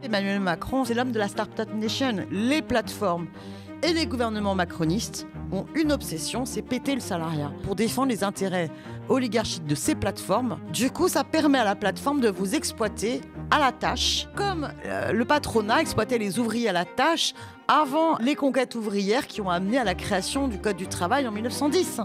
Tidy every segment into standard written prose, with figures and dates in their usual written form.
Emmanuel Macron, c'est l'homme de la Startup Nation. Les plateformes et les gouvernements macronistes ont une obsession, c'est péter le salariat pour défendre les intérêts oligarchiques de ces plateformes. Du coup, ça permet à la plateforme de vous exploiter à la tâche, comme le patronat exploitait les ouvriers à la tâche avant les conquêtes ouvrières qui ont amené à la création du Code du travail en 1910.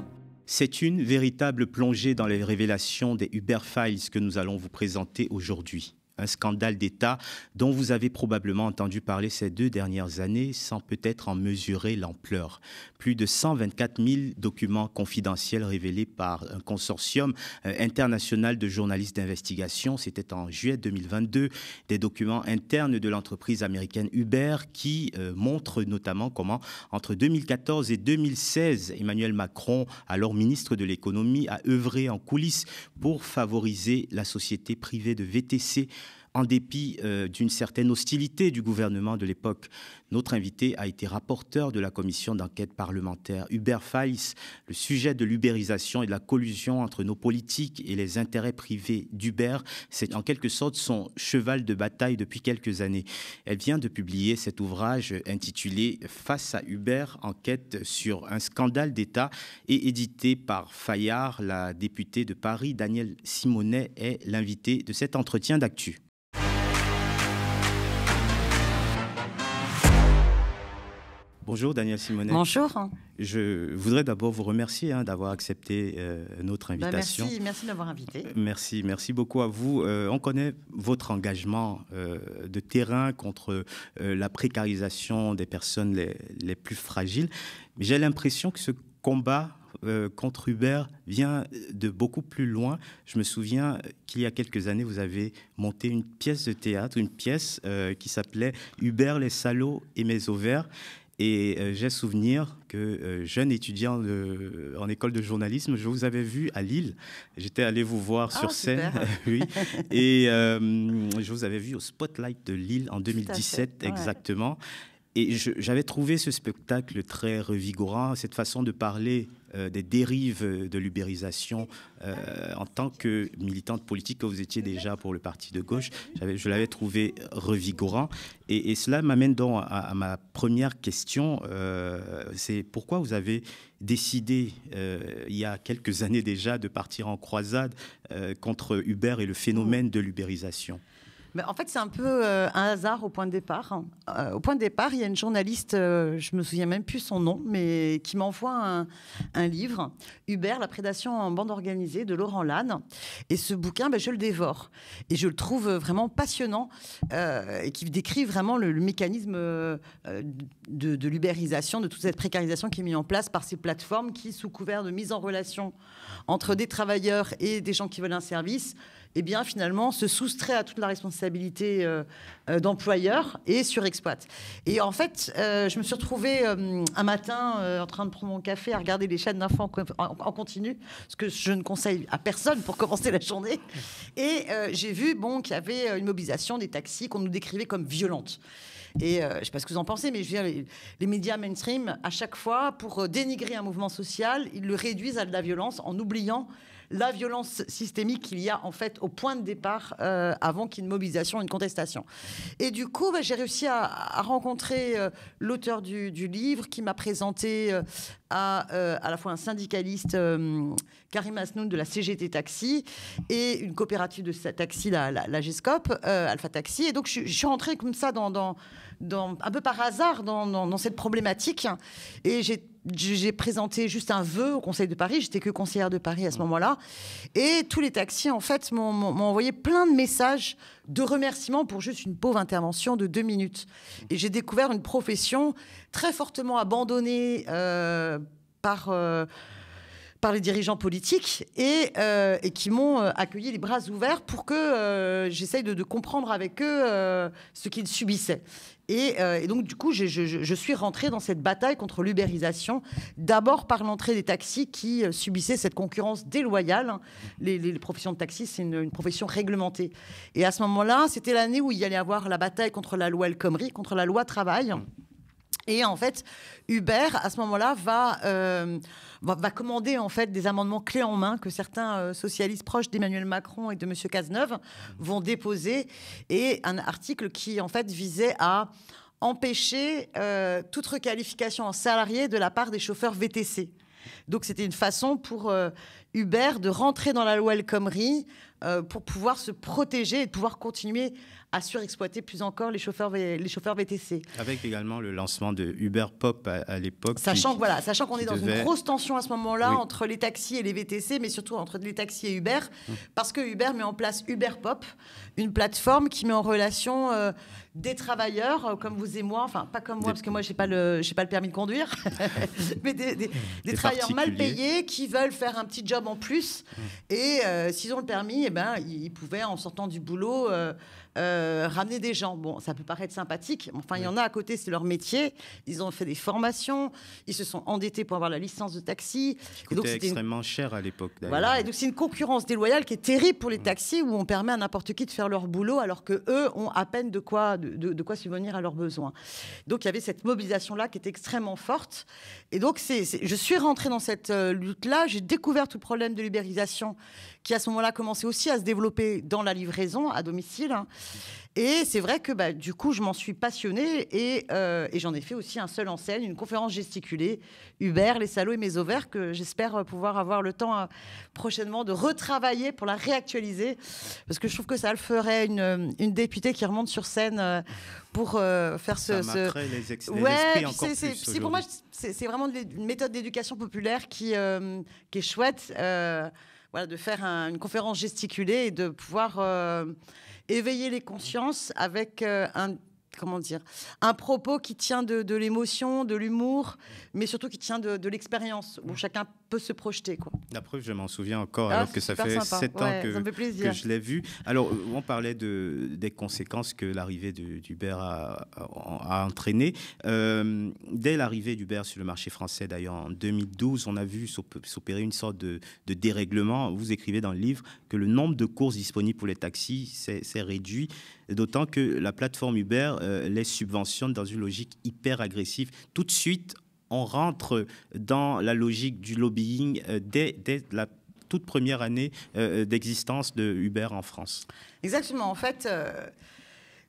C'est une véritable plongée dans les révélations des Uber Files que nous allons vous présenter aujourd'hui. Un scandale d'État dont vous avez probablement entendu parler ces 2 dernières années sans peut-être en mesurer l'ampleur. Plus de 124 000 documents confidentiels révélés par un consortium international de journalistes d'investigation. C'était en juillet 2022. Des documents internes de l'entreprise américaine Uber qui montrent notamment comment, entre 2014 et 2016, Emmanuel Macron, alors ministre de l'économie, a œuvré en coulisses pour favoriser la société privée de VTC en dépit d'une certaine hostilité du gouvernement de l'époque. Notre invité a été rapporteur de la commission d'enquête parlementaire Uber Files. Le sujet de l'ubérisation et de la collusion entre nos politiques et les intérêts privés d'Uber, c'est en quelque sorte son cheval de bataille depuis quelques années. Elle vient de publier cet ouvrage intitulé « Face à Uber, enquête sur un scandale d'État » et édité par Fayard. La députée de Paris, Danielle Simonet, est l'invitée de cet entretien d'actu. Bonjour Danielle Simonet. Bonjour. Je voudrais d'abord vous remercier d'avoir accepté notre invitation. Merci de m'avoir invité. Merci beaucoup à vous. On connaît votre engagement de terrain contre la précarisation des personnes les plus fragiles. Mais j'ai l'impression que ce combat contre Uber vient de beaucoup plus loin. Je me souviens qu'il y a quelques années, vous avez monté une pièce de théâtre, une pièce qui s'appelait « Uber, les salauds et mes ovaires ». Et j'ai souvenir que, jeune étudiant en école de journalisme, je vous avais vu à Lille. J'étais allé vous voir sur scène. Oui. Et je vous avais vu au Spotlight de Lille en 2017, exactement. Et j'avais trouvé ce spectacle très revigorant, cette façon de parler des dérives de l'ubérisation en tant que militante politique que vous étiez déjà pour le parti de gauche. Je l'avais trouvé revigorant. Et cela m'amène donc à ma première question. C'est pourquoi vous avez décidé, il y a quelques années déjà, de partir en croisade contre Uber et le phénomène de l'ubérisation? Mais en fait, c'est un peu un hasard au point de départ. Au point de départ, il y a une journaliste, je me souviens même plus son nom, mais qui m'envoie un livre, Uber, la prédation en bande organisée, de Laurent Lannes. Et ce bouquin, je le dévore. Et je le trouve vraiment passionnant et qui décrit vraiment le mécanisme de l'ubérisation, de toute cette précarisation qui est mise en place par ces plateformes qui, sous couvert de mise en relation entre des travailleurs et des gens qui veulent un service, eh bien, finalement, se soustrait à toute la responsabilité d'employeur et surexploite. Et en fait, je me suis retrouvée un matin en train de prendre mon café à regarder les chaînes d'infos en continu, ce que je ne conseille à personne pour commencer la journée. Et j'ai vu qu'il y avait une mobilisation des taxis qu'on nous décrivait comme violente. Et je ne sais pas ce que vous en pensez, mais je veux dire, les médias mainstream, à chaque fois, pour dénigrer un mouvement social, ils le réduisent à de la violence en oubliant la violence systémique qu'il y a en fait au point de départ avant qu'il y ait une mobilisation, une contestation. Et du coup, j'ai réussi à rencontrer l'auteur du livre qui m'a présenté à la fois un syndicaliste, Karim Asnoun de la CGT Taxi, et une coopérative de taxi, la GESCOP, Alpha Taxi. Et donc, je suis rentrée comme ça un peu par hasard dans cette problématique. Et j'ai présenté juste un vœu au Conseil de Paris. J'étais que conseillère de Paris à ce moment-là. Et tous les taxis, en fait, m'ont envoyé plein de messages de remerciements pour juste une pauvre intervention de 2 minutes. Et j'ai découvert une profession très fortement abandonnée par les dirigeants politiques et qui m'ont accueilli les bras ouverts pour que j'essaye de comprendre avec eux ce qu'ils subissaient. Et donc, du coup, je suis rentrée dans cette bataille contre l'ubérisation, d'abord par l'entrée des taxis qui subissaient cette concurrence déloyale. Les professions de taxi, c'est une profession réglementée. Et à ce moment-là, c'était l'année où il y allait avoir la bataille contre la loi El Khomri, contre la loi travail. Et en fait, Uber, à ce moment-là, va commander en fait des amendements clés en main que certains socialistes proches d'Emmanuel Macron et de M. Cazeneuve vont déposer. Et un article qui, en fait, visait à empêcher toute requalification en salarié de la part des chauffeurs VTC. Donc, c'était une façon pour Uber de rentrer dans la loi El Khomri pour pouvoir se protéger et de pouvoir continuer à surexploiter plus encore les chauffeurs VTC. Avec également le lancement de Uber Pop à l'époque. Sachant qu'on est dans une grosse tension à ce moment-là entre les taxis et les VTC, mais surtout entre les taxis et Uber, parce que Uber met en place Uber Pop, une plateforme qui met en relation des travailleurs comme vous et moi, enfin pas comme moi parce que moi j'ai pas le permis de conduire, mais des travailleurs mal payés qui veulent faire un petit job en plus et s'ils ont le permis, ils pouvaient en sortant du boulot ramener des gens. Bon, ça peut paraître sympathique, mais enfin il y en a à côté, c'est leur métier. Ils ont fait des formations, ils se sont endettés pour avoir la licence de taxi. Qui coûtait extrêmement cher à l'époque. Voilà, et donc c'est une concurrence déloyale qui est terrible pour les taxis où on permet à n'importe qui de faire leur boulot alors que eux ont à peine de quoi subvenir à leurs besoins. Donc il y avait cette mobilisation-là qui était extrêmement forte. Et donc je suis rentrée dans cette lutte-là. J'ai découvert tout le problème de l'ubérisation qui à ce moment-là commençait aussi à se développer dans la livraison à domicile. Et c'est vrai que du coup, je m'en suis passionnée et j'en ai fait aussi un seul en scène, une conférence gesticulée, Uber, les salauds et mes ovaires, que j'espère pouvoir avoir le temps prochainement de retravailler pour la réactualiser, parce que je trouve que ça le ferait une députée qui remonte sur scène pour faire ça marquerait les esprits encore plus. Pour moi, c'est vraiment une méthode d'éducation populaire qui est chouette. Voilà, de faire une conférence gesticulée et de pouvoir éveiller les consciences avec un propos qui tient de l'émotion, de l'humour, mais surtout qui tient de l'expérience, où chacun peut se projeter, quoi. La preuve, je m'en souviens encore, alors que ça fait 7 ans que je l'ai vu. Alors, on parlait des conséquences que l'arrivée d'Uber a entraînées. Dès l'arrivée d'Uber sur le marché français, d'ailleurs, en 2012, on a vu s'opérer une sorte de dérèglement. Vous écrivez dans le livre que le nombre de courses disponibles pour les taxis s'est réduit, d'autant que la plateforme Uber les subventionne dans une logique hyper agressive. Tout de suite, on rentre dans la logique du lobbying dès la toute première année d'existence de Uber en France. Exactement. En fait,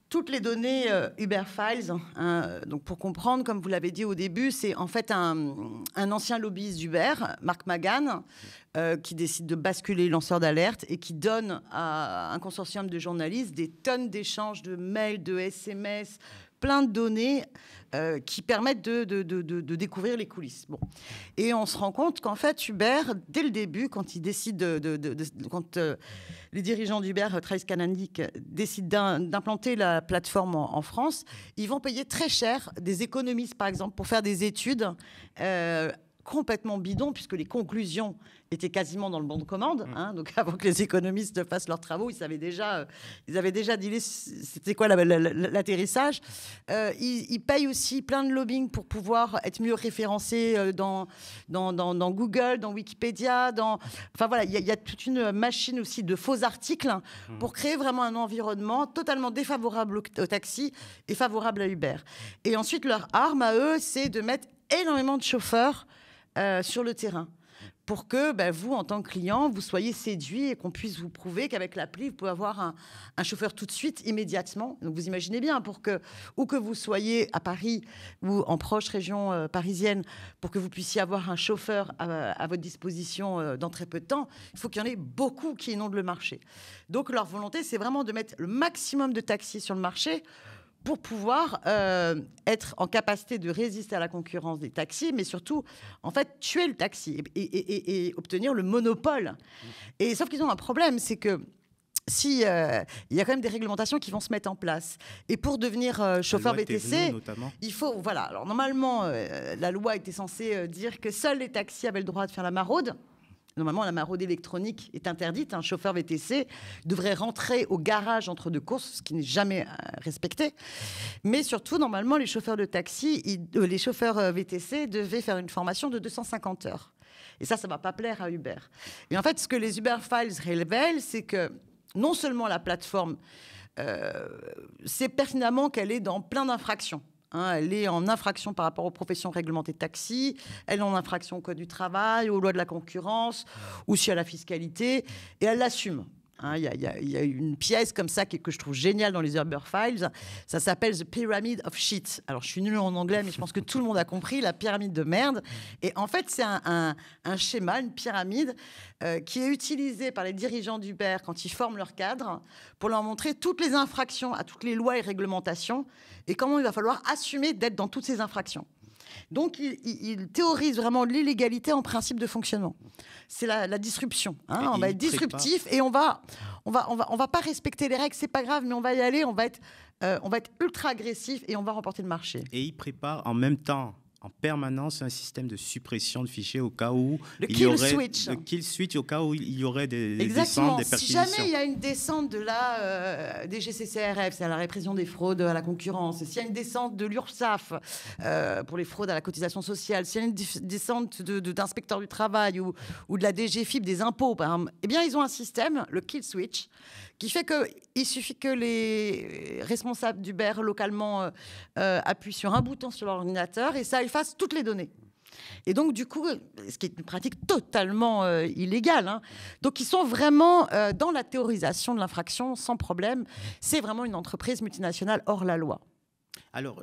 toutes les données Uber Files, donc pour comprendre, comme vous l'avez dit au début, c'est en fait un ancien lobbyiste d'Uber, Marc Magan, qui décide de basculer lanceur d'alerte et qui donne à un consortium de journalistes des tonnes d'échanges de mails, de SMS, plein de données qui permettent de découvrir les coulisses. Bon. Et on se rend compte qu'en fait, Uber, dès le début, quand ils décident quand les dirigeants d'Uber, Travis Kalanick, décident d'implanter la plateforme en France, ils vont payer très cher des économistes, par exemple, pour faire des études complètement bidons, puisque les conclusions étaient quasiment dans le bon de commande. Donc avant que les économistes fassent leurs travaux, ils avaient déjà dit c'était quoi l'atterrissage. Ils payent aussi plein de lobbying pour pouvoir être mieux référencés dans Google, dans Wikipédia. Enfin voilà, il y a toute une machine aussi de faux articles pour créer vraiment un environnement totalement défavorable au taxi et favorable à Uber. Et ensuite, leur arme à eux, c'est de mettre énormément de chauffeurs sur le terrain pour que vous, en tant que client, vous soyez séduit et qu'on puisse vous prouver qu'avec l'appli, vous pouvez avoir un chauffeur tout de suite, immédiatement. Donc, vous imaginez bien, où que vous soyez à Paris ou en proche région parisienne, pour que vous puissiez avoir un chauffeur à votre disposition dans très peu de temps, il faut qu'il y en ait beaucoup qui inondent le marché. Donc, leur volonté, c'est vraiment de mettre le maximum de taxis sur le marché pour pouvoir être en capacité de résister à la concurrence des taxis, mais surtout, en fait, tuer le taxi et obtenir le monopole. Et sauf qu'ils ont un problème, c'est que il y a quand même des réglementations qui vont se mettre en place. Et pour devenir chauffeur VTC, il faut... Voilà. Alors, normalement, la loi était censée dire que seuls les taxis avaient le droit de faire la maraude. Normalement, la maraude électronique est interdite. Un chauffeur VTC devrait rentrer au garage entre deux courses, ce qui n'est jamais respecté. Mais surtout, normalement, les chauffeurs de taxi, les chauffeurs VTC devaient faire une formation de 250 heures. Et ça ne va pas plaire à Uber. Et en fait, ce que les Uber Files révèlent, c'est que non seulement la plateforme sait pertinemment qu'elle est dans plein d'infractions, hein. Elle est en infraction par rapport aux professions réglementées de taxi, elle est en infraction au Code du travail, aux lois de la concurrence, aussi à la fiscalité, et elle l'assume. Hein, il y a une pièce comme ça que je trouve géniale dans les Uber Files. Ça s'appelle The Pyramid of Shit. Alors, je suis nulle en anglais, mais je pense que tout le monde a compris, la pyramide de merde. Et en fait, c'est un schéma, une pyramide qui est utilisé par les dirigeants d'Uber quand ils forment leur cadre pour leur montrer toutes les infractions à toutes les lois et réglementations et comment il va falloir assumer d'être dans toutes ces infractions. Donc, il théorise vraiment l'illégalité en principe de fonctionnement. C'est la disruption. Hein. On va être disruptif et on va pas respecter les règles. C'est pas grave, mais on va y aller. On va être ultra agressif et on va remporter le marché. Et il prépare en même temps, en permanence, un système de suppression de fichiers au cas où le kill switch, au cas où il y aurait des Exactement. descentes, des perquisitions. Si jamais il y a une descente de la DGCCRF, c'est à la répression des fraudes à la concurrence, s'il y a une descente de l'URSSAF pour les fraudes à la cotisation sociale, s'il y a une descente d'inspecteurs du travail ou de la DGFiP des impôts, par exemple, eh bien, ils ont un système, le kill switch, qui fait qu'il suffit que les responsables d'Uber localement appuient sur un bouton sur l'ordinateur et ça efface toutes les données. Et donc, du coup, ce qui est une pratique totalement illégale. Hein. Donc, ils sont vraiment dans la théorisation de l'infraction sans problème. C'est vraiment une entreprise multinationale hors la loi. Alors,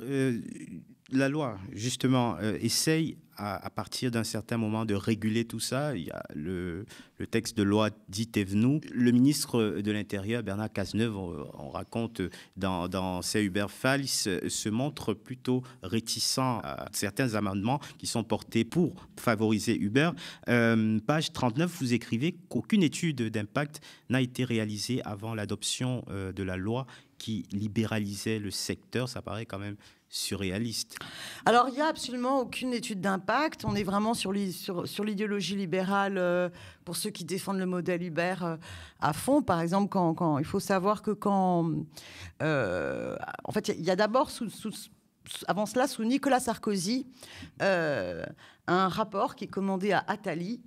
la loi, justement, essaye à partir d'un certain moment de réguler tout ça. Il y a le texte de loi dit Thévenoud. Le ministre de l'Intérieur, Bernard Cazeneuve, on raconte dans ses Uber Files, se montre plutôt réticent à certains amendements qui sont portés pour favoriser Uber. Page 39, vous écrivez qu'aucune étude d'impact n'a été réalisée avant l'adoption de la loi qui libéralisait le secteur. Ça paraît quand même surréaliste. Alors, il n'y a absolument aucune étude d'impact. On est vraiment sur l'idéologie libérale pour ceux qui défendent le modèle Uber à fond. Par exemple, quand il faut savoir que en fait, il y a d'abord, avant cela, sous Nicolas Sarkozy, un rapport qui est commandé à Attali.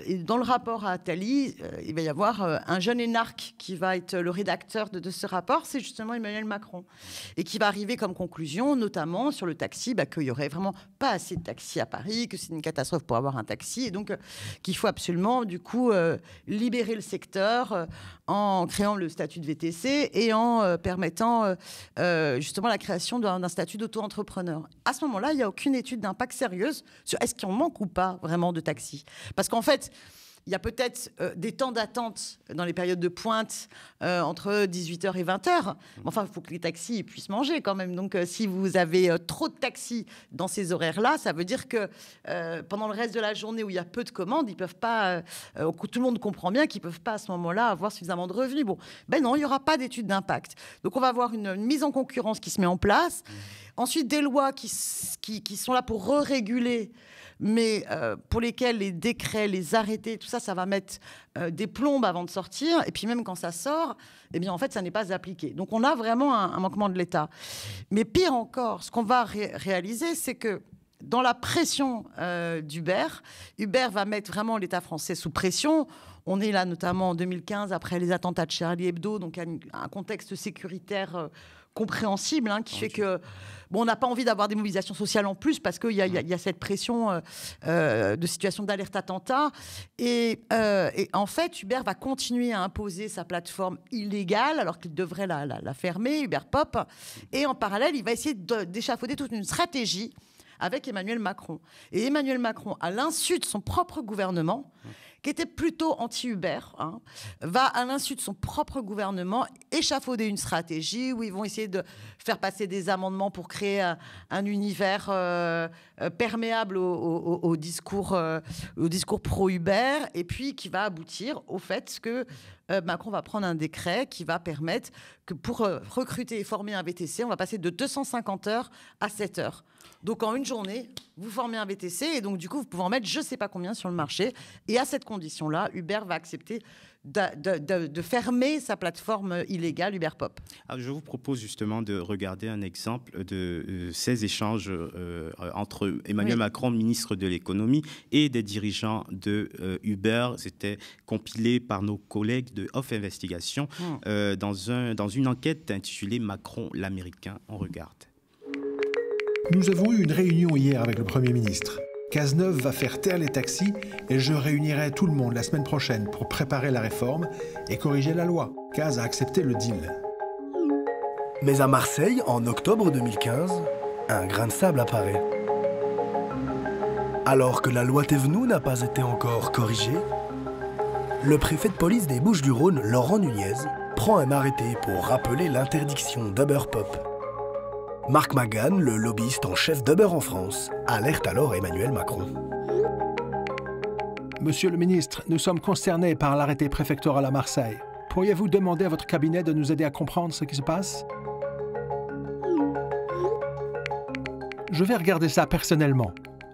Et dans le rapport à Attali, il va y avoir un jeune énarque qui va être le rédacteur de ce rapport, c'est justement Emmanuel Macron. Et qui va arriver comme conclusion, notamment sur le taxi, qu'il n'y aurait vraiment pas assez de taxis à Paris, que c'est une catastrophe pour avoir un taxi, et donc qu'il faut absolument, du coup, libérer le secteur en créant le statut de VTC et en permettant justement la création d'un statut d'auto-entrepreneur. À ce moment-là, il n'y a aucune étude d'impact sérieuse sur est-ce qu'il en manque ou pas vraiment de taxis. Parce qu'en fait, il y a peut-être des temps d'attente dans les périodes de pointe entre 18h et 20h. Enfin, il faut que les taxis puissent manger quand même. Donc, si vous avez trop de taxis dans ces horaires-là, ça veut dire que pendant le reste de la journée où il y a peu de commandes, ils peuvent pas. Tout le monde comprend bien qu'ils peuvent pas à ce moment-là avoir suffisamment de revenus. Bon, ben non, il y aura pas d'étude d'impact. Donc, on va avoir une mise en concurrence qui se met en place. Ensuite, des lois qui sont là pour réguler, mais pour lesquels les décrets, les arrêtés, tout ça, ça va mettre des plombes avant de sortir. Et puis même quand ça sort, eh bien, en fait, ça n'est pas appliqué. Donc, on a vraiment un manquement de l'État. Mais pire encore, ce qu'on va réaliser, c'est que dans la pression d'Uber, Uber va mettre vraiment l'État français sous pression. On est là notamment en 2015, après les attentats de Charlie Hebdo, donc un contexte sécuritaire compréhensible, hein, qui fait que on n'a pas envie d'avoir des mobilisations sociales en plus parce qu'il y a cette pression de situation d'alerte attentat. Et en fait, Uber va continuer à imposer sa plateforme illégale alors qu'il devrait la fermer, Uber Pop. Et en parallèle, il va essayer d'échafauder toute une stratégie avec Emmanuel Macron. Et Emmanuel Macron, à l'insu de son propre gouvernement, qui était plutôt anti-Uber, hein, va, à l'insu de son propre gouvernement, échafauder une stratégie où ils vont essayer de faire passer des amendements pour créer un univers perméable au discours pro-Uber, et puis qui va aboutir au fait que Macron va prendre un décret qui va permettre que pour recruter et former un VTC, on va passer de 250 heures à 7 heures. Donc, en une journée, vous formez un VTC et donc, du coup, vous pouvez en mettre je ne sais pas combien sur le marché. Et à cette condition-là, Uber va accepter de fermer sa plateforme illégale Uber Pop. Alors, je vous propose justement de regarder un exemple de ces échanges entre Emmanuel Macron, ministre de l'économie, et des dirigeants de Uber. C'était compilé par nos collègues de Off Investigation dans une enquête intitulée Macron l'Américain. On regarde. Nous avons eu une réunion hier avec le Premier ministre. Cazeneuve va faire taire les taxis et je réunirai tout le monde la semaine prochaine pour préparer la réforme et corriger la loi. Caz a accepté le deal. Mais à Marseille, en octobre 2015, un grain de sable apparaît. Alors que la loi Thévenoud n'a pas été encore corrigée, le préfet de police des Bouches-du-Rhône, Laurent Nunez, prend un arrêté pour rappeler l'interdiction d'Uber Pop. Marc Magan, le lobbyiste en chef d'Uber en France, alerte alors Emmanuel Macron. Monsieur le ministre, nous sommes concernés par l'arrêté préfectoral à Marseille. Pourriez-vous demander à votre cabinet de nous aider à comprendre ce qui se passe? Je vais regarder ça personnellement.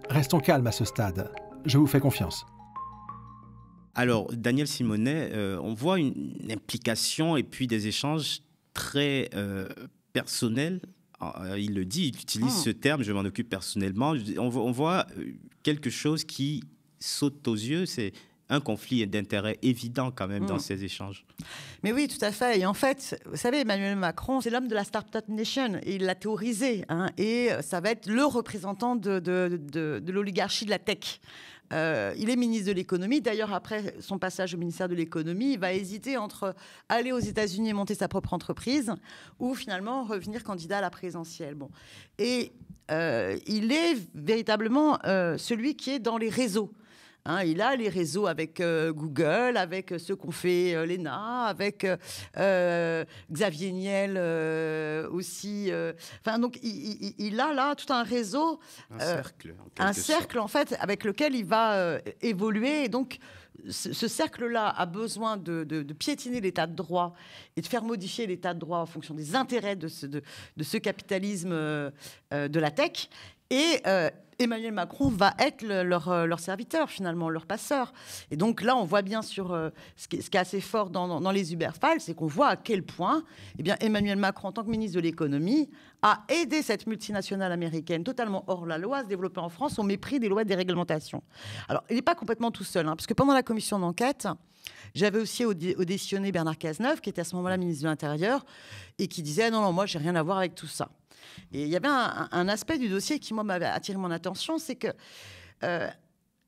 Restons calmes à ce stade. Je vous fais confiance. Alors, Daniel Simonet, on voit une implication et puis des échanges très personnels. Il le dit, il utilise ce terme, je m'en occupe personnellement. On voit quelque chose qui saute aux yeux, c'est un conflit d'intérêts évident quand même dans ces échanges. Mais oui, tout à fait. Et en fait, vous savez, Emmanuel Macron, c'est l'homme de la Startup Nation. Et il l'a théorisé. Et ça va être le représentant de l'oligarchie de la tech. Il est ministre de l'économie. D'ailleurs, après son passage au ministère de l'économie, il va hésiter entre aller aux États-Unis et monter sa propre entreprise ou finalement revenir candidat à la présidentielle. Bon. Et il est véritablement celui qui est dans les réseaux. Il a les réseaux avec Google, avec ceux qu'ont fait l'ENA, avec Xavier Niel aussi. Donc, il a là tout un réseau, un cercle en fait, avec lequel il va évoluer. Et donc, ce cercle-là a besoin de piétiner l'état de droit et de faire modifier l'état de droit en fonction des intérêts de ce capitalisme de la tech. Et Emmanuel Macron va être leur serviteur, finalement, leur passeur. Et donc là, on voit bien sur ce qui est assez fort dans les Uber Files, c'est qu'on voit à quel point Emmanuel Macron, en tant que ministre de l'économie, a aidé cette multinationale américaine totalement hors la loi à se développer en France au mépris des lois de déréglementation. Alors, il n'est pas complètement tout seul, parce que pendant la commission d'enquête, j'avais aussi auditionné Bernard Cazeneuve, qui était à ce moment-là ministre de l'Intérieur, et qui disait « Non, moi, j'ai rien à voir avec tout ça ». Et il y avait un aspect du dossier qui, moi, m'avait attiré mon attention, c'est que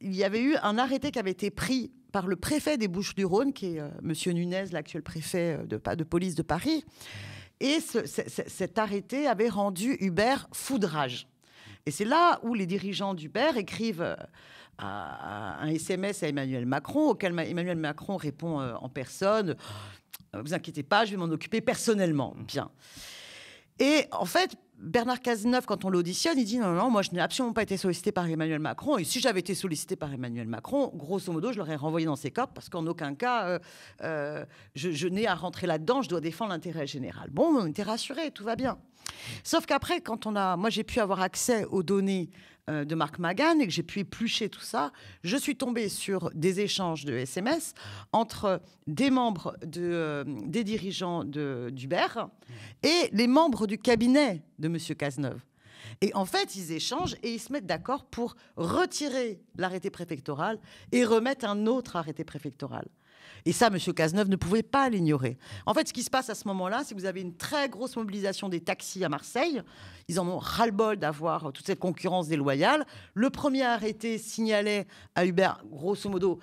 il y avait eu un arrêté qui avait été pris par le préfet des Bouches-du-Rhône, qui est Monsieur Nunez, l'actuel préfet de police de Paris. Et cet arrêté avait rendu Uber foudrage. Et c'est là où les dirigeants d'Uber écrivent un SMS à Emmanuel Macron, auquel Emmanuel Macron répond en personne « Vous inquiétez pas, je vais m'en occuper personnellement. » Bien. Et en fait, Bernard Cazeneuve, quand on l'auditionne, il dit non, moi je n'ai absolument pas été sollicité par Emmanuel Macron. Et si j'avais été sollicité par Emmanuel Macron, grosso modo, je l'aurais renvoyé dans ses corps parce qu'en aucun cas, je n'ai à rentrer là-dedans, je dois défendre l'intérêt général. Bon, on était rassurés, tout va bien. Sauf qu'après, moi j'ai pu avoir accès aux données de Marc Magan et que j'ai pu éplucher tout ça, je suis tombée sur des échanges de SMS entre des membres des dirigeants d'Uber et les membres du cabinet de M. Cazeneuve. Et en fait, ils échangent et ils se mettent d'accord pour retirer l'arrêté préfectoral et remettre un autre arrêté préfectoral. Et ça, M. Cazeneuve ne pouvait pas l'ignorer. En fait, ce qui se passe à ce moment-là, c'est que vous avez une très grosse mobilisation des taxis à Marseille. Ils en ont ras-le-bol d'avoir toute cette concurrence déloyale. Le premier arrêté signalait à Uber, grosso modo,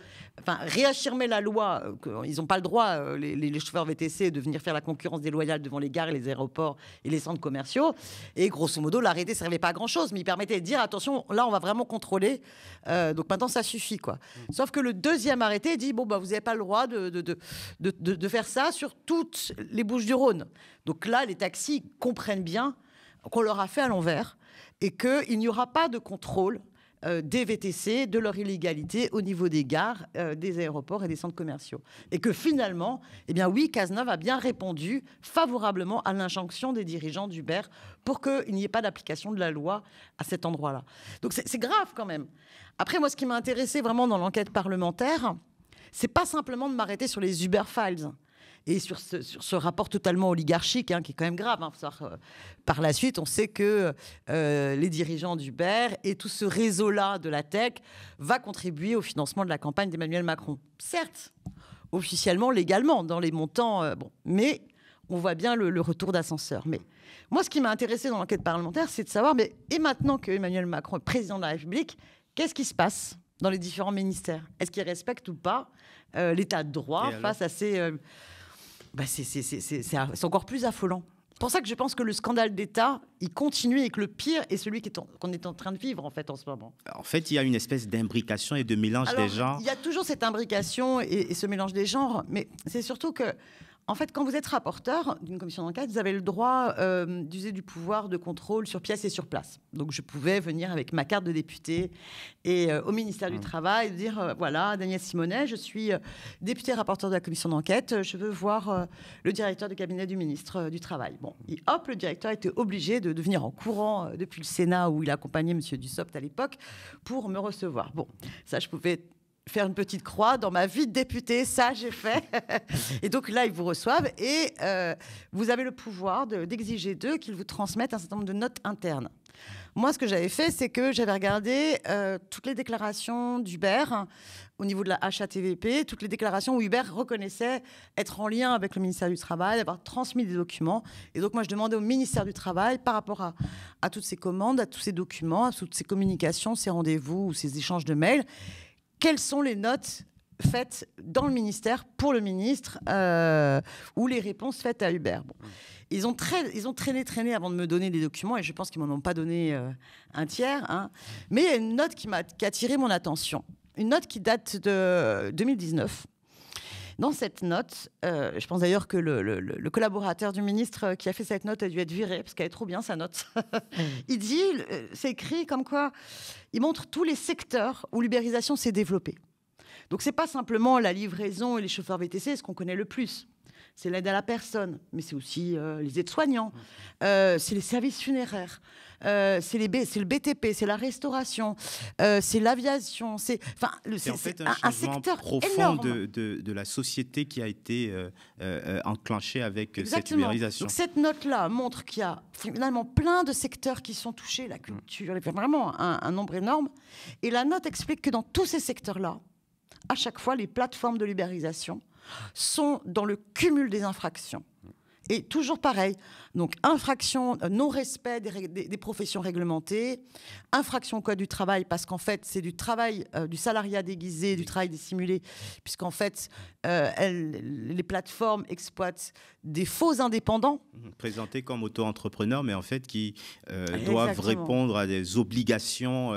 réaffirmer la loi, qu'ils n'ont pas le droit, les chauffeurs VTC, de venir faire la concurrence déloyale devant les gares et les aéroports et les centres commerciaux. Et grosso modo, l'arrêté ne servait pas à grand-chose, mais il permettait de dire, attention, là, on va vraiment contrôler. Donc maintenant, ça suffit, quoi. Sauf que le deuxième arrêté dit, vous n'avez pas le droit de faire ça sur toutes les Bouches-du-Rhône. Donc là, les taxis comprennent bien qu'on leur a fait à l'envers et qu'il n'y aura pas de contrôle des VTC, de leur illégalité au niveau des gares, des aéroports et des centres commerciaux. Et que finalement, oui, Cazeneuve a bien répondu favorablement à l'injonction des dirigeants d'Uber pour qu'il n'y ait pas d'application de la loi à cet endroit-là. Donc c'est grave quand même. Après, moi, ce qui m'a intéressé vraiment dans l'enquête parlementaire, c'est pas simplement de m'arrêter sur les Uber Files et sur ce rapport totalement oligarchique, qui est quand même grave. Par la suite, on sait que les dirigeants d'Uber et tout ce réseau-là de la tech va contribuer au financement de la campagne d'Emmanuel Macron. Certes, officiellement, légalement, dans les montants, mais on voit bien le retour d'ascenseur. Mais Moi, ce qui m'a intéressé dans l'enquête parlementaire, c'est de savoir, mais et maintenant que Emmanuel Macron est président de la République, qu'est-ce qui se passe dans les différents ministères? Est-ce qu'ils respectent ou pas l'état de droit face à ces... c'est encore plus affolant. C'est pour ça que je pense que le scandale d'État, il continue et que le pire est celui qu'on est en train de vivre en fait en ce moment. En fait, il y a une espèce d'imbrication et de mélange des genres. Il y a toujours cette imbrication et ce mélange des genres, mais c'est surtout que, en fait, quand vous êtes rapporteur d'une commission d'enquête, vous avez le droit d'user du pouvoir de contrôle sur pièce et sur place. Donc, je pouvais venir avec ma carte de député et au ministère du Travail dire voilà, Daniel Simonet, je suis député rapporteur de la commission d'enquête, je veux voir le directeur du cabinet du ministre du Travail. Bon, et hop, le directeur était obligé de venir en courant depuis le Sénat où il accompagnait M. Dussopt à l'époque pour me recevoir. Bon, ça, je pouvais faire une petite croix dans ma vie de député, ça j'ai fait. Et donc là, ils vous reçoivent et vous avez le pouvoir d'exiger d'eux qu'ils vous transmettent un certain nombre de notes internes. Moi, ce que j'avais fait, c'est que j'avais regardé toutes les déclarations d'Hubert au niveau de la HATVP, toutes les déclarations où Hubert reconnaissait être en lien avec le ministère du Travail, avoir transmis des documents. Et donc moi, je demandais au ministère du Travail, par rapport à toutes ces commandes, à tous ces documents, à toutes ces communications, ces rendez-vous ou ces échanges de mails, quelles sont les notes faites dans le ministère pour le ministre ou les réponses faites à Hubert. Bon. Ils ont traîné avant de me donner des documents et je pense qu'ils m'en ont pas donné un tiers. Hein. Mais il y a une note qui a attiré mon attention. Une note qui date de 2019. Dans cette note, je pense d'ailleurs que le collaborateur du ministre qui a fait cette note a dû être viré parce qu'elle est trop bien sa note. Il dit, c'est écrit comme quoi, il montre tous les secteurs où l'ubérisation s'est développée. Donc c'est pas simplement la livraison et les chauffeurs VTC, ce qu'on connaît le plus. C'est l'aide à la personne, mais c'est aussi les aides-soignants, c'est les services funéraires, c'est le BTP, c'est la restauration, c'est l'aviation, c'est en fait un secteur profond de la société qui a été enclenché avec cette ubérisation. Donc cette note-là montre qu'il y a finalement plein de secteurs qui sont touchés, la culture, vraiment un nombre énorme. Et la note explique que dans tous ces secteurs-là, à chaque fois, les plateformes de l'ubérisation sont dans le cumul des infractions. Et toujours pareil, donc infraction, non-respect des professions réglementées, infraction au code du travail, parce qu'en fait, c'est du travail, du salariat déguisé, du travail dissimulé, puisqu'en fait, les plateformes exploitent des faux indépendants. Présentés comme auto-entrepreneurs, mais en fait qui doivent répondre à des obligations,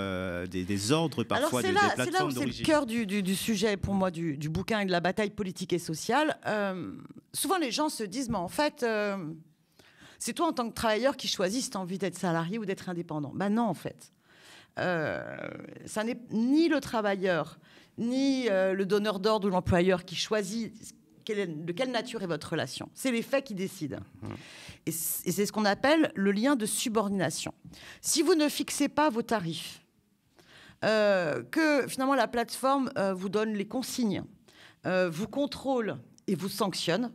des ordres parfois des plateformes d'origine. C'est là où c'est le cœur du sujet pour moi, du bouquin et de la bataille politique et sociale. Souvent, les gens se disent, mais en fait, c'est toi en tant que travailleur qui choisis si tu as envie d'être salarié ou d'être indépendant. Ben non, en fait. Ça n'est ni le travailleur, ni le donneur d'ordre ou l'employeur qui choisit de quelle nature est votre relation. C'est les faits qui décident. Et c'est ce qu'on appelle le lien de subordination. Si vous ne fixez pas vos tarifs, que finalement la plateforme vous donne les consignes, vous contrôle et vous sanctionne,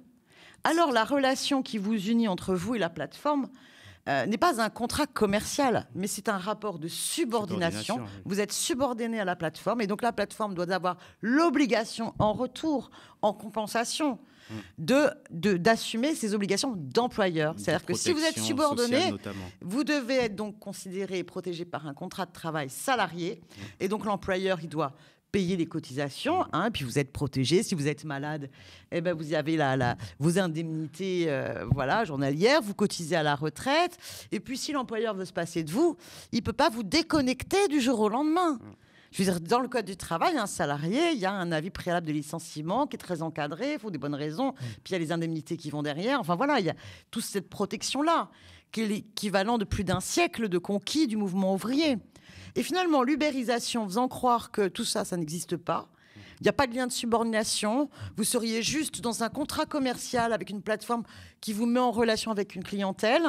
alors la relation qui vous unit entre vous et la plateforme n'est pas un contrat commercial, mais c'est un rapport de subordination. Oui. Vous êtes subordonné à la plateforme et donc la plateforme doit avoir l'obligation en retour, en compensation, d'assumer ses obligations d'employeur. C'est-à-dire que si vous êtes subordonné, vous devez être donc considéré et protégé par un contrat de travail salarié et donc l'employeur, il doit payer les cotisations, puis vous êtes protégé. Si vous êtes malade, eh ben vous avez vos indemnités journalières, vous cotisez à la retraite. Et puis si l'employeur veut se passer de vous, il ne peut pas vous déconnecter du jour au lendemain. Je veux dire, dans le code du travail, un salarié, il y a un avis préalable de licenciement qui est très encadré, il faut des bonnes raisons, puis il y a les indemnités qui vont derrière. Enfin voilà, il y a toute cette protection-là, qui est l'équivalent de plus d'un siècle de conquis du mouvement ouvrier. Et finalement, l'ubérisation faisant croire que tout ça, ça n'existe pas, il n'y a pas de lien de subordination, vous seriez juste dans un contrat commercial avec une plateforme qui vous met en relation avec une clientèle.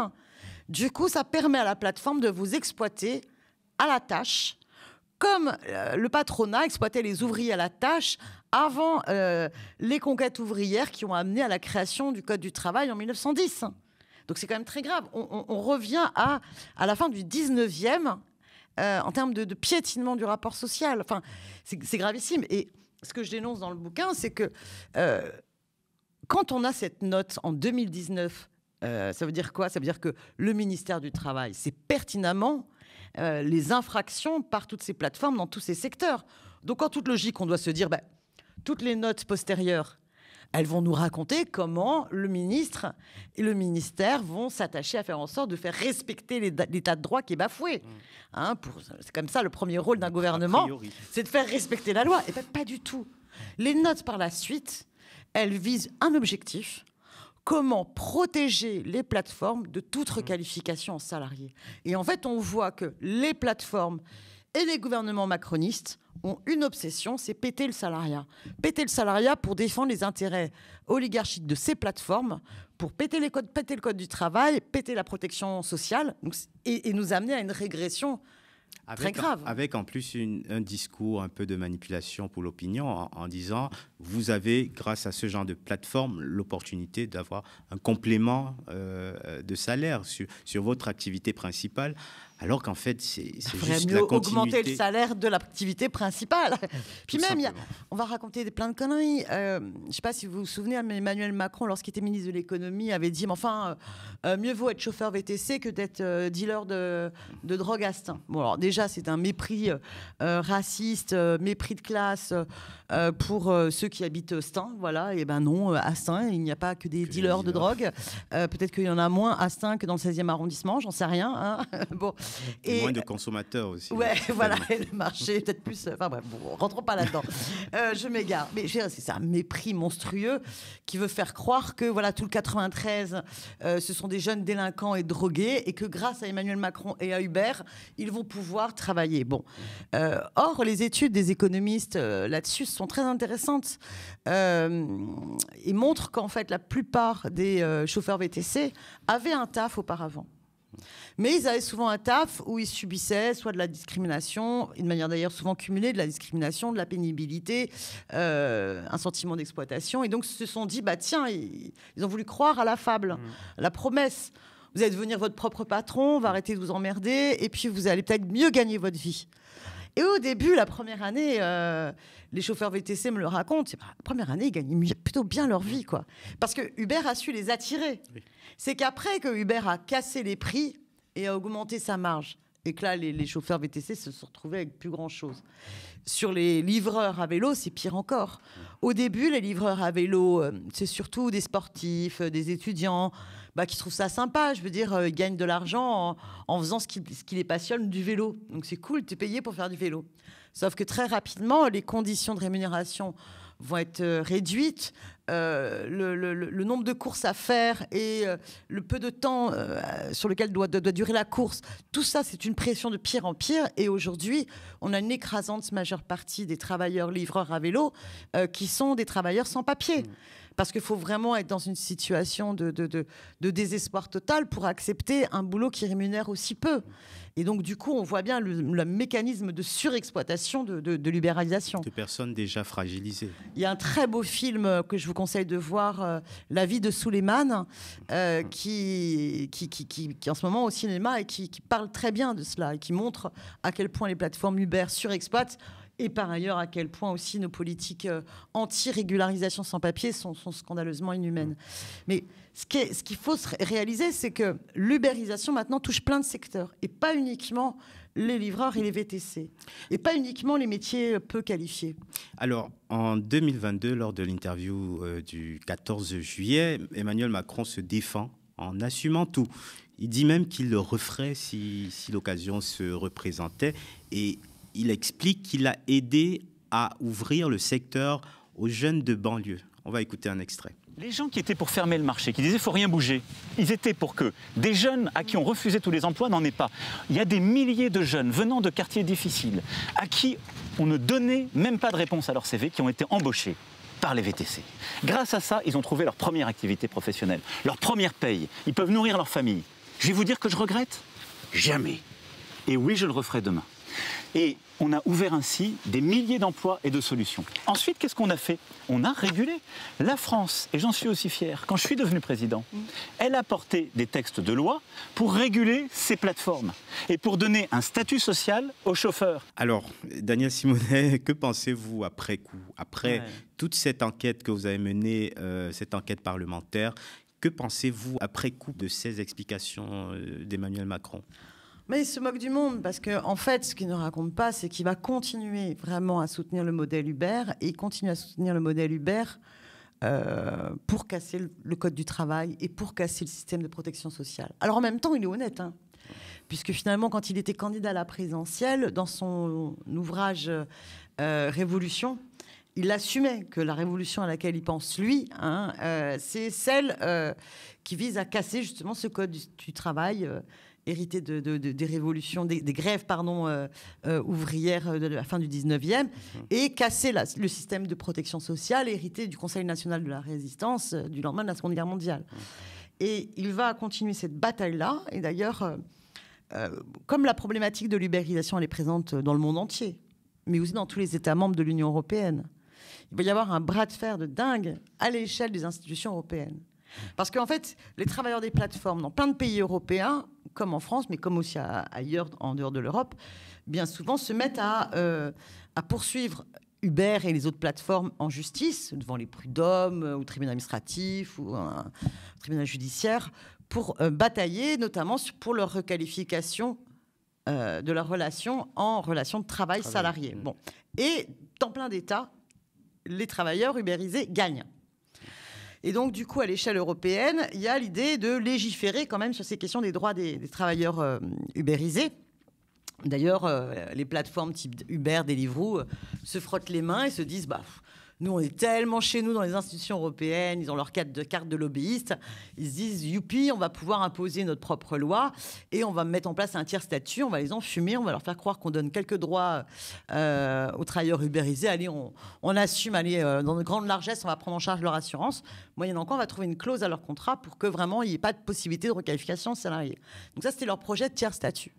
Du coup, ça permet à la plateforme de vous exploiter à la tâche, comme le patronat exploitait les ouvriers à la tâche avant les conquêtes ouvrières qui ont amené à la création du Code du travail en 1910. Donc c'est quand même très grave. On revient à la fin du 19e en termes de piétinement du rapport social. Enfin, c'est gravissime. Et ce que je dénonce dans le bouquin, c'est que quand on a cette note en 2019 Ça veut dire quoi? Ça veut dire que le ministère du Travail sait pertinemment les infractions par toutes ces plateformes dans tous ces secteurs. Donc, en toute logique, on doit se dire, toutes les notes postérieures, elles vont nous raconter comment le ministre et le ministère vont s'attacher à faire en sorte de faire respecter l'état de droit qui est bafoué. C'est comme ça le premier rôle d'un gouvernement, c'est de faire respecter la loi. Et pas du tout. Les notes par la suite, elles visent un objectif: comment protéger les plateformes de toute requalification en salariés. Et en fait, on voit que les plateformes et les gouvernements macronistes ont une obsession, c'est péter le salariat. Péter le salariat pour défendre les intérêts oligarchiques de ces plateformes, pour péter le code du travail, péter la protection sociale, et nous amener à une régression très grave. Avec en plus un discours un peu de manipulation pour l'opinion en disant vous avez, grâce à ce genre de plateforme, l'opportunité d'avoir un complément de salaire sur votre activité principale. Alors qu'en fait, c'est juste la continuité. Augmenter le salaire de l'activité principale. Puis même, on va raconter plein de conneries. Je ne sais pas si vous vous souvenez, mais Emmanuel Macron, lorsqu'il était ministre de l'économie, avait dit, mais enfin, mieux vaut être chauffeur VTC que d'être dealer de drogue à Stein. Bon, alors déjà, c'est un mépris raciste, mépris de classe pour ceux qui habitent Stein. Voilà, et ben non, à Stein, il n'y a pas que des dealers de drogue. Peut-être qu'il y en a moins à Stein que dans le 16e arrondissement, j'en sais rien. Hein. Bon. Et moins de consommateurs aussi. Ouais, voilà, le marché peut-être plus. Enfin bref, bon, rentrons pas là-dedans. Je m'égare. Mais c'est un mépris monstrueux qui veut faire croire que voilà, tout le 93, ce sont des jeunes délinquants et drogués et que grâce à Emmanuel Macron et à Hubert, ils vont pouvoir travailler. Bon. Or, les études des économistes là-dessus sont très intéressantes et montrent qu'en fait, la plupart des chauffeurs VTC avaient un taf auparavant. Mais ils avaient souvent un taf où ils subissaient soit de la discrimination, une manière d'ailleurs souvent cumulée, de la discrimination, de la pénibilité, un sentiment d'exploitation. Et donc se sont dit, tiens, ils ont voulu croire à la fable, la promesse. Vous allez devenir votre propre patron, on va arrêter de vous emmerder, et puis vous allez peut-être mieux gagner votre vie. Et au début, la première année, les chauffeurs VTC me le racontent, la première année, ils gagnaient plutôt bien leur vie, quoi. Parce que Uber a su les attirer. Oui. C'est qu'après que Uber a cassé les prix et a augmenté sa marge, et que là, les chauffeurs VTC se sont retrouvés avec plus grand-chose. Sur les livreurs à vélo, c'est pire encore. Au début, les livreurs à vélo, c'est surtout des sportifs, des étudiants qui trouvent ça sympa. Je veux dire, ils gagnent de l'argent en faisant ce qui les passionne, du vélo. Donc c'est cool, tu es payé pour faire du vélo. Sauf que très rapidement, les conditions de rémunération vont être réduites. Le nombre de courses à faire et le peu de temps sur lequel doit durer la course, tout ça, c'est une pression de pire en pire. Et aujourd'hui, on a une écrasante majeure partie des travailleurs livreurs à vélo qui sont des travailleurs sans papier. Parce qu'il faut vraiment être dans une situation de désespoir total pour accepter un boulot qui rémunère aussi peu. Et donc, du coup, on voit bien le mécanisme de surexploitation de l'ubérisation. De personnes déjà fragilisées. Il y a un très beau film que je vous conseille de voir, La vie de Souleymane, qui en ce moment au cinéma et qui parle très bien de cela et qui montre à quel point les plateformes Uber surexploitent. Et par ailleurs, à quel point aussi nos politiques anti-régularisation sans papier sont scandaleusement inhumaines. Mais ce qu'il faut réaliser, c'est que l'ubérisation maintenant touche plein de secteurs, et pas uniquement les livreurs et les VTC, et pas uniquement les métiers peu qualifiés. Alors, en 2022, lors de l'interview du 14 juillet, Emmanuel Macron se défend en assumant tout. Il dit même qu'il le referait si l'occasion se représentait, et il explique qu'il a aidé à ouvrir le secteur aux jeunes de banlieue. On va écouter un extrait. Les gens qui étaient pour fermer le marché, qui disaient qu'il ne faut rien bouger, ils étaient pour que des jeunes à qui on refusait tous les emplois n'en aient pas. Il y a des milliers de jeunes venant de quartiers difficiles à qui on ne donnait même pas de réponse à leur CV, qui ont été embauchés par les VTC. Grâce à ça, ils ont trouvé leur première activité professionnelle, leur première paye. Ils peuvent nourrir leur famille. Je vais vous dire que je regrette ? Jamais. Et oui, je le referai demain. Et on a ouvert ainsi des milliers d'emplois et de solutions. Ensuite, qu'est-ce qu'on a fait ? On a régulé. La France, et j'en suis aussi fier, quand je suis devenu président, elle a porté des textes de loi pour réguler ces plateformes et pour donner un statut social aux chauffeurs. Alors, Daniel Simonet, que pensez-vous après coup ? Après toute cette enquête que vous avez menée, cette enquête parlementaire, Que pensez-vous après coup de ces explications d'Emmanuel Macron ? Mais il se moque du monde parce qu'en fait, ce qu'il ne raconte pas, c'est qu'il va continuer vraiment à soutenir le modèle Uber et il continue à soutenir le modèle Uber pour casser le code du travail et pour casser le système de protection sociale. Alors en même temps, il est honnête, hein, puisque finalement, quand il était candidat à la présidentielle, dans son ouvrage Révolution, il assumait que la révolution à laquelle il pense, lui, c'est celle qui vise à casser justement ce code du travail hérité des révolutions, des grèves ouvrières de la fin du 19e, et casser le système de protection sociale hérité du Conseil national de la résistance du lendemain de la Seconde Guerre mondiale. Et il va continuer cette bataille-là, et d'ailleurs, comme la problématique de l'ubérisation, elle est présente dans le monde entier, mais aussi dans tous les États membres de l'Union européenne, il va y avoir un bras de fer de dingue à l'échelle des institutions européennes. Parce qu'en fait, les travailleurs des plateformes dans plein de pays européens, comme en France, mais comme aussi ailleurs, en dehors de l'Europe, bien souvent se mettent à poursuivre Uber et les autres plateformes en justice, devant les prud'hommes, ou tribunal administratif, ou un tribunal judiciaire, pour batailler, notamment pour leur requalification de leur relation en relation de travail salarié. Bon. Et dans plein d'États, les travailleurs ubérisés gagnent. Et donc, du coup, à l'échelle européenne, il y a l'idée de légiférer quand même sur ces questions des droits des travailleurs ubérisés. D'ailleurs, les plateformes type Uber, Deliveroo se frottent les mains et se disent nous, on est tellement chez nous dans les institutions européennes, ils ont leur carte de lobbyiste, ils se disent youpi, on va pouvoir imposer notre propre loi et on va mettre en place un tiers statut, on va les enfumer, on va leur faire croire qu'on donne quelques droits aux travailleurs ubérisés. Allez, on assume, allez, dans de grandes largesses, on va prendre en charge leur assurance. Moyennant quoi, on va trouver une clause à leur contrat pour que vraiment il n'y ait pas de possibilité de requalification salariée. Donc ça, c'était leur projet de tiers statut.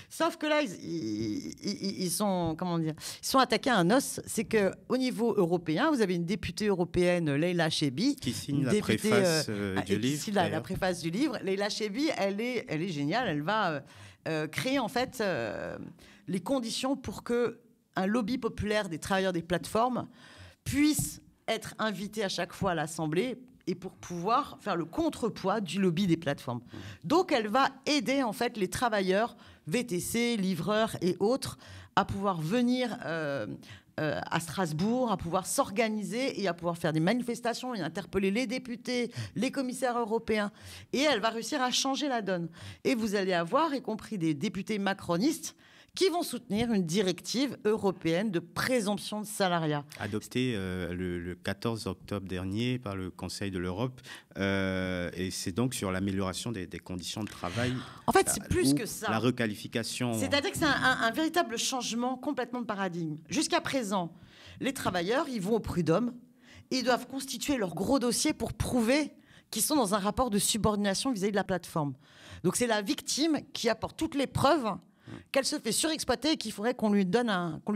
Sauf que là, ils sont, comment dire, ils sont attaqués à un os, c'est qu'au niveau européen, vous avez une députée européenne, Leila Chaibi, qui signe la préface du livre. Qui signe la préface du livre. Leila Chaibi, elle est géniale. Elle va créer en fait les conditions pour que un lobby populaire des travailleurs des plateformes puisse être invité à chaque fois à l'Assemblée et pour pouvoir faire le contrepoids du lobby des plateformes. Donc, elle va aider en fait les travailleurs VTC, livreurs et autres à pouvoir venir à Strasbourg, à pouvoir s'organiser et à pouvoir faire des manifestations et interpeller les députés, les commissaires européens. Et elle va réussir à changer la donne. Et vous allez avoir, y compris des députés macronistes, qui vont soutenir une directive européenne de présomption de salariat. Adoptée le 14 octobre dernier par le Conseil de l'Europe. Et c'est donc sur l'amélioration des conditions de travail. En fait, c'est plus que ça. La requalification. C'est-à-dire que c'est un véritable changement complètement de paradigme. Jusqu'à présent, les travailleurs, ils vont au prud'homme et ils doivent constituer leur gros dossier pour prouver qu'ils sont dans un rapport de subordination vis-à-vis de la plateforme. Donc c'est la victime qui apporte toutes les preuves qu'elle se fait surexploiter et qu'il faudrait qu'on lui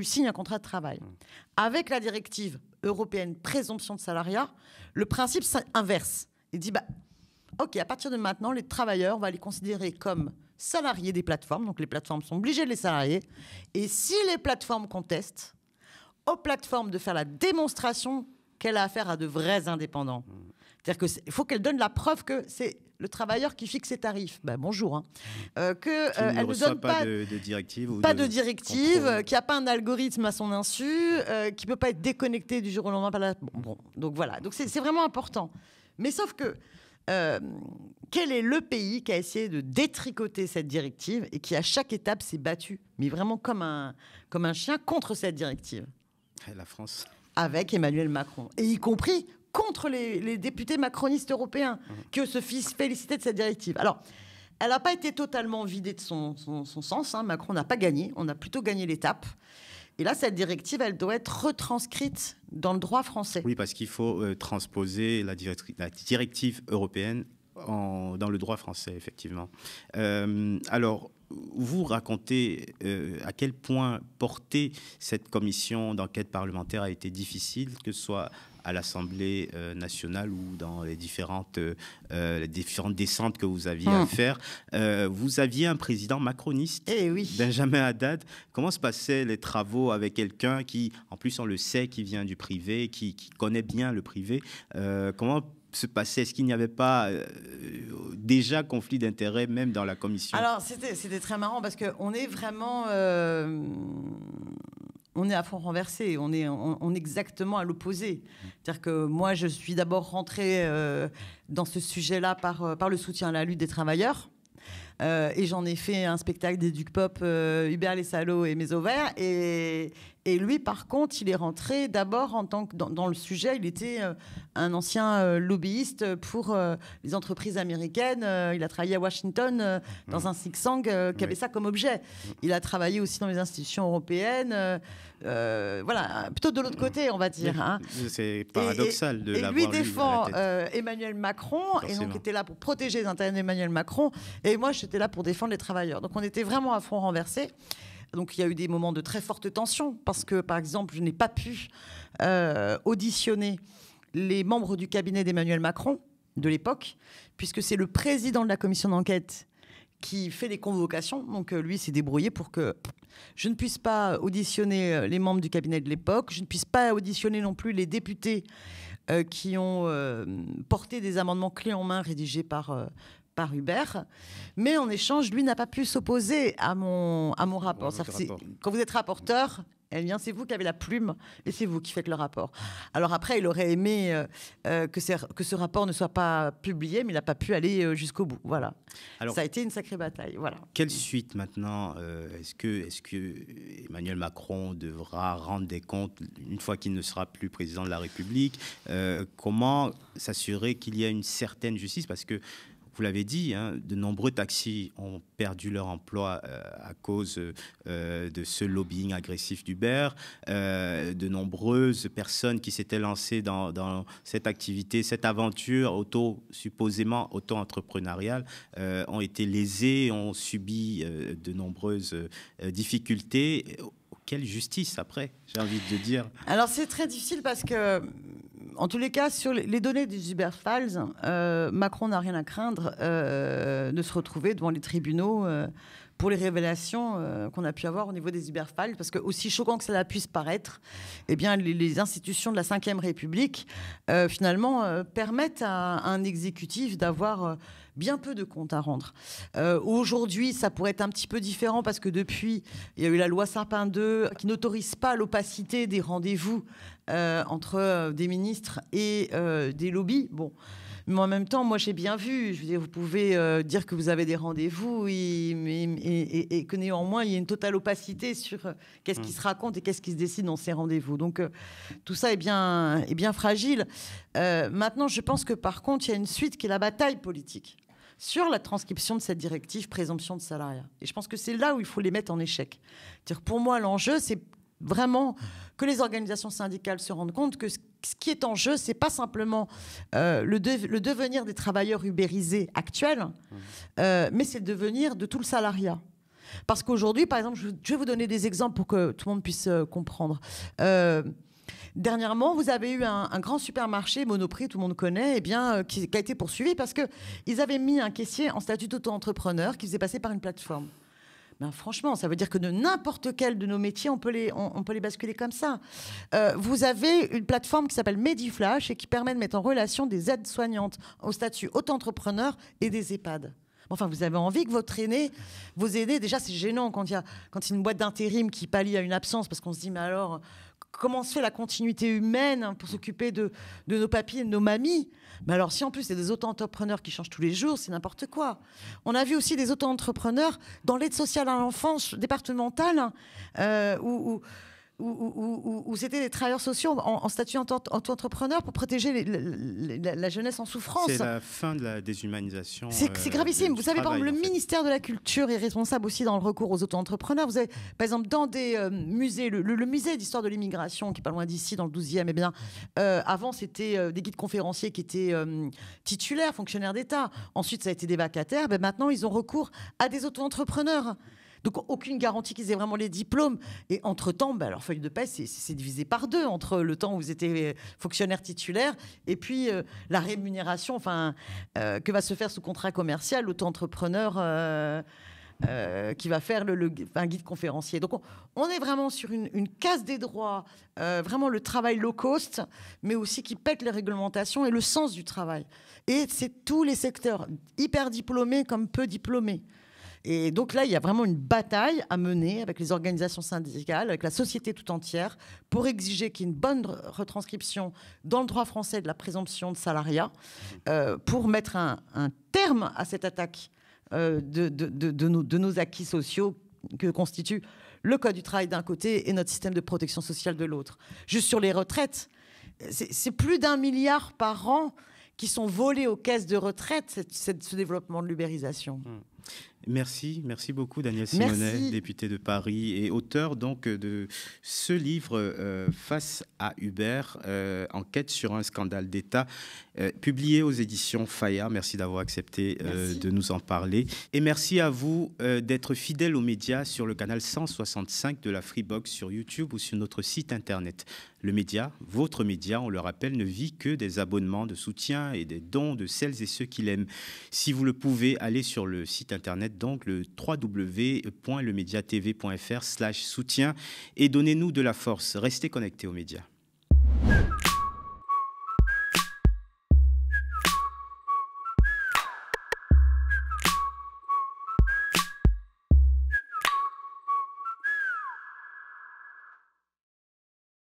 signe un contrat de travail. Avec la directive européenne présomption de salariat, le principe inverse. Il dit, OK, à partir de maintenant, les travailleurs, on va les considérer comme salariés des plateformes. Donc les plateformes sont obligées de les salarier. Et si les plateformes contestent, aux plateformes de faire la démonstration qu'elle a affaire à de vrais indépendants. C'est-à-dire qu'il faut qu'elle donne la preuve que c'est le travailleur qui fixe ses tarifs. Bonjour. Elle ne donne pas de directive. Pas de directive, qu'il n'y a pas un algorithme à son insu, qui ne peut pas être déconnecté du jour au lendemain. Donc voilà. Donc c'est vraiment important. Mais sauf que, quel est le pays qui a essayé de détricoter cette directive et qui, à chaque étape, s'est battu, mais vraiment comme un chien, contre cette directive ? La France. Avec Emmanuel Macron. Et y compris contre les députés macronistes européens qui se félicitaient de cette directive. Alors, elle n'a pas été totalement vidée de son sens. Macron n'a pas gagné. On a plutôt gagné l'étape. Et là, cette directive, elle doit être retranscrite dans le droit français. Oui, parce qu'il faut transposer la directive européenne dans le droit français, effectivement. Alors, vous racontez à quel point porter cette commission d'enquête parlementaire a été difficile, que ce soit à l'Assemblée nationale ou dans les différentes descentes que vous aviez à faire. Vous aviez un président macroniste, Benjamin Haddad. Comment se passaient les travaux avec quelqu'un qui, en plus on le sait, qui vient du privé, qui connaît bien le privé. Comment se passait? Est-ce qu'il n'y avait pas déjà conflit d'intérêts même dans la commission? Alors, c'était très marrant parce qu'on est vraiment... on est à fond renversé, on est exactement à l'opposé. C'est-à-dire que moi, je suis d'abord rentrée dans ce sujet-là par le soutien à la lutte des travailleurs. Et j'en ai fait un spectacle d'Éduc-Pop, Hubert les salauds et mes ovaires. Et lui, par contre, il est rentré d'abord en tant que dans le sujet. Il était un ancien lobbyiste pour les entreprises américaines. Il a travaillé à Washington dans un think tank qui avait ça comme objet. Il a travaillé aussi dans les institutions européennes. Voilà, plutôt de l'autre côté, on va dire. Hein. C'est paradoxal de l'avoir lu. Et lui défend Emmanuel Macron, forcément. Et donc était là pour protéger les intérêts d'Emmanuel Macron. Et moi, j'étais là pour défendre les travailleurs. Donc on était vraiment à fond renversé. Donc il y a eu des moments de très forte tension parce que, par exemple, je n'ai pas pu auditionner les membres du cabinet d'Emmanuel Macron de l'époque, puisque c'est le président de la commission d'enquête qui fait les convocations. Donc lui s'est débrouillé pour que je ne puisse pas auditionner les membres du cabinet de l'époque, je ne puisse pas auditionner non plus les députés qui ont porté des amendements clés en main rédigés par Hubert, mais en échange, lui n'a pas pu s'opposer à mon rapport. Quand vous êtes rapporteur, eh bien, c'est vous qui avez la plume et c'est vous qui faites le rapport. Alors après, il aurait aimé que ce rapport ne soit pas publié, mais il n'a pas pu aller jusqu'au bout. Voilà. Alors, ça a été une sacrée bataille. Voilà. Quelle suite maintenant? Est-ce que Emmanuel Macron devra rendre des comptes une fois qu'il ne sera plus président de la République? Comment s'assurer qu'il y a une certaine justice? Parce que vous l'avez dit, hein, de nombreux taxis ont perdu leur emploi à cause de ce lobbying agressif d'Uber. De nombreuses personnes qui s'étaient lancées dans cette activité, cette aventure supposément auto-entrepreneuriale, ont été lésées, ont subi de nombreuses difficultés. Quelle justice après, j'ai envie de dire? Alors c'est très difficile parce que, en tous les cas, sur les données des Uber Files, Macron n'a rien à craindre de se retrouver devant les tribunaux pour les révélations qu'on a pu avoir au niveau des Uber Files, parce que aussi choquant que cela puisse paraître, eh bien, les institutions de la Ve République, finalement, permettent à un exécutif d'avoir bien peu de comptes à rendre. Aujourd'hui, ça pourrait être un petit peu différent parce que depuis, il y a eu la loi Sapin 2 qui n'autorise pas l'opacité des rendez-vous entre des ministres et des lobbies. Bon. Mais en même temps, moi, j'ai bien vu. Je veux dire, vous pouvez dire que vous avez des rendez-vous et que néanmoins, il y a une totale opacité sur qu'est-ce qui se raconte et qu'est-ce qui se décide dans ces rendez-vous. Donc, tout ça est bien fragile. Maintenant, je pense que, par contre, il y a une suite qui est la bataille politique sur la transcription de cette directive présomption de salariat. Et je pense que c'est là où il faut les mettre en échec. C'est-à-dire, pour moi, l'enjeu, c'est vraiment que les organisations syndicales se rendent compte que ce qui est en jeu, c'est pas simplement le devenir des travailleurs ubérisés actuels, mais c'est le devenir de tout le salariat. Parce qu'aujourd'hui, par exemple, je vais vous donner des exemples pour que tout le monde puisse comprendre. Dernièrement, vous avez eu un grand supermarché Monoprix, tout le monde connaît, qui a été poursuivi parce qu'ils avaient mis un caissier en statut d'auto-entrepreneur qui faisait passer par une plateforme. Ben franchement, ça veut dire que de n'importe quel de nos métiers, on peut les basculer comme ça. Vous avez une plateforme qui s'appelle Mediflash et qui permet de mettre en relation des aides-soignantes au statut auto-entrepreneur et des EHPAD. Enfin, vous avez envie que vos aînés, déjà c'est gênant quand il y a une boîte d'intérim qui pallie à une absence, parce qu'on se dit, mais alors, comment se fait la continuité humaine pour s'occuper de nos papis et de nos mamies? Mais alors, si en plus c'est des auto-entrepreneurs qui changent tous les jours, c'est n'importe quoi. On a vu aussi des auto-entrepreneurs dans l'aide sociale à l'enfance départementale, où c'était des travailleurs sociaux en statut auto-entrepreneur pour protéger la jeunesse en souffrance. C'est la fin de la déshumanisation. C'est gravissime. Vous savez, par exemple, le ministère de la Culture est responsable aussi dans le recours aux auto-entrepreneurs. Vous avez, par exemple, dans des musées, le musée d'histoire de l'immigration, qui est pas loin d'ici, dans le 12e, eh bien, avant, c'était des guides conférenciers qui étaient titulaires, fonctionnaires d'État. Ensuite, ça a été des vacataires. Ben, maintenant, ils ont recours à des auto-entrepreneurs. Donc, aucune garantie qu'ils aient vraiment les diplômes. Et entre-temps, leur feuille de paie, c'est divisé par 2 entre le temps où vous étiez fonctionnaire titulaire et puis la rémunération que va se faire sous contrat commercial, l'auto-entrepreneur qui va faire un guide conférencier. Donc on est vraiment sur une casse des droits, vraiment le travail low cost, mais aussi qui pète les réglementations et le sens du travail. Et c'est tous les secteurs, hyper diplômés comme peu diplômés. Et donc là, il y a vraiment une bataille à mener avec les organisations syndicales, avec la société tout entière, pour exiger qu'il y ait une bonne retranscription dans le droit français de la présomption de salariat, pour mettre un terme à cette attaque de nos acquis sociaux que constitue le Code du travail d'un côté et notre système de protection sociale de l'autre. Juste sur les retraites, c'est plus d'1 milliard par an qui sont volés aux caisses de retraite, ce développement de l'ubérisation. Merci beaucoup Daniel Simonet, député de Paris et auteur donc de ce livre Face à Uber, enquête sur un scandale d'État, publié aux éditions Fayard. Merci d'avoir accepté de nous en parler. Et merci à vous d'être fidèles aux médias sur le canal 165 de la Freebox sur YouTube ou sur notre site internet. Le média, votre média, on le rappelle, ne vit que des abonnements de soutien et des dons de celles et ceux qui l'aiment. Si vous le pouvez, allez sur le site internet, donc le www.lemediatv.fr/soutien et donnez-nous de la force. Restez connectés aux médias.